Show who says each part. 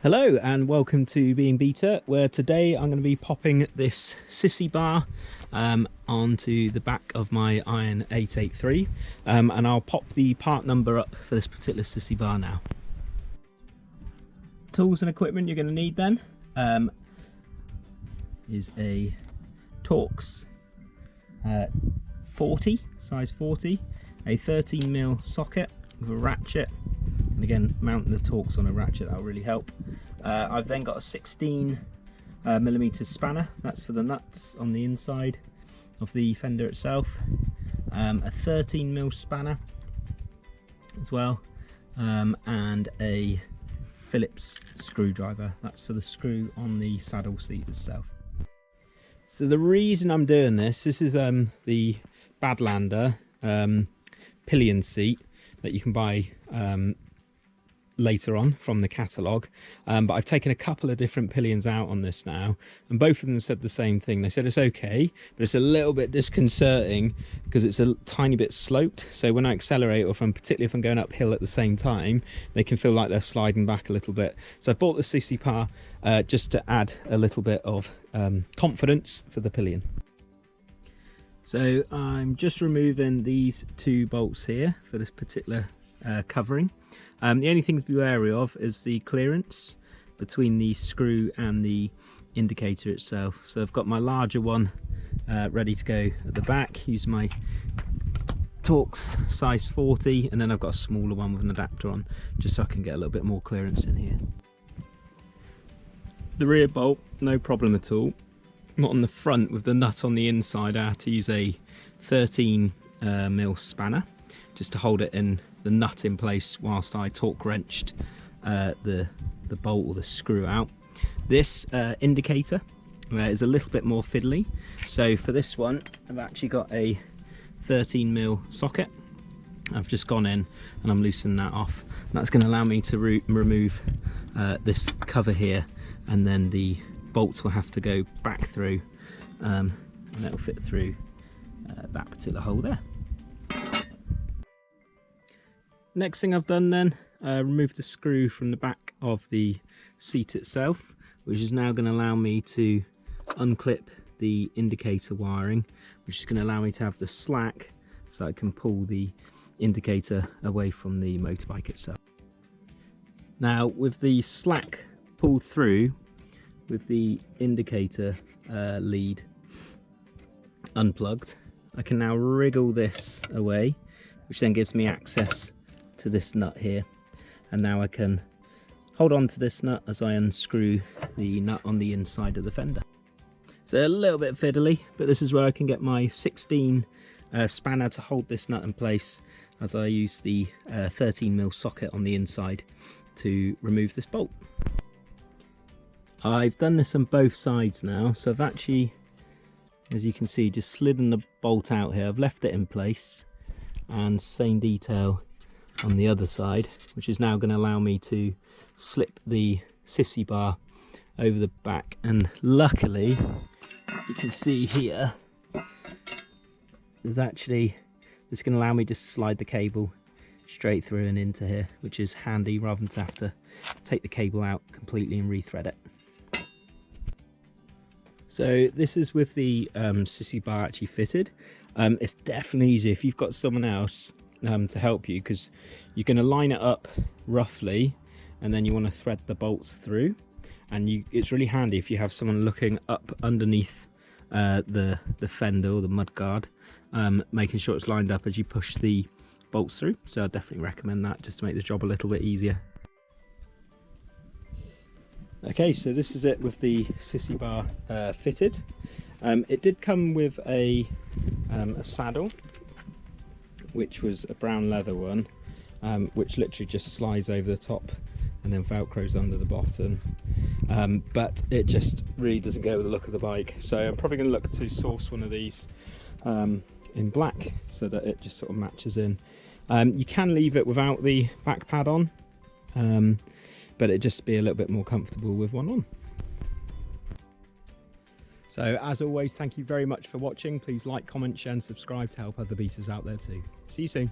Speaker 1: Hello and welcome to Being Beta, where today I'm going to be popping this Sissybar onto the back of my Iron 883 and I'll pop the part number up for this particular Sissybar now. Tools and equipment you're going to need then is a Torx 40, size 40, a 13mm socket with a ratchet, and again mounting the Torx on a ratchet, that'll really help. I've then got a 16mm spanner, that's for the nuts on the inside of the fender itself, a 13mm spanner as well, and a Phillips screwdriver, that's for the screw on the saddle seat itself. So the reason I'm doing this is the Badlander pillion seat that you can buy later on from the catalogue, but I've taken a couple of different pillions out on this now, and both of them said the same thing. They said it's okay, but it's a little bit disconcerting because it's a tiny bit sloped, so when I accelerate, or particularly if I'm going uphill at the same time, they can feel like they're sliding back a little bit. So I bought the Sissybar just to add a little bit of confidence for the pillion. So I'm just removing these two bolts here for this particular covering. The only thing to be wary of is the clearance between the screw and the indicator itself. So I've got my larger one ready to go at the back, use my Torx size 40, and then I've got a smaller one with an adapter on, just so I can get a little bit more clearance in here. The rear bolt, no problem at all. Not on the front with the nut on the inside. I had to use a 13mm spanner just to hold it in, the nut in place, whilst I torque wrenched the bolt or the screw out. This indicator is a little bit more fiddly, so for this one I've actually got a 13mm socket. I've just gone in and I'm loosening that off, and that's going to allow me to remove this cover here, and then the bolts will have to go back through and it'll fit through that particular hole there. Next thing I've done then, removed the screw from the back of the seat itself, which is now going to allow me to unclip the indicator wiring, which is going to allow me to have the slack so I can pull the indicator away from the motorbike itself. Now with the slack pulled through, with the indicator lead unplugged, I can now wriggle this away, which then gives me access to this nut here, and now I can hold on to this nut as I unscrew the nut on the inside of the fender. So a little bit fiddly, but this is where I can get my 16 spanner to hold this nut in place as I use the 13mm socket on the inside to remove this bolt. I've done this on both sides now, so I've actually, as you can see, just slidden the bolt out here. I've left it in place, and same detail on the other side, which is now going to allow me to slip the Sissybar over the back, and luckily you can see here there's actually, it's going to allow me to slide the cable straight through and into here, which is handy rather than to have to take the cable out completely and rethread it. So this is with the Sissybar actually fitted. It's definitely easier if you've got someone else to help you, because you're going to line it up roughly and then you want to thread the bolts through, and it's really handy if you have someone looking up underneath the fender or the mudguard, making sure it's lined up as you push the bolts through. So I definitely recommend that, just to make the job a little bit easier. Okay, so this is it with the Sissybar fitted. It did come with a saddle, which was a brown leather one, which literally just slides over the top and then velcros under the bottom, but it just really doesn't go with the look of the bike. So I'm probably going to look to source one of these in black so that it just sort of matches in. You can leave it without the back pad on, but it'd just be a little bit more comfortable with one on. So as always, thank you very much for watching. Please like, comment, share and subscribe to help other beaters out there too. See you soon.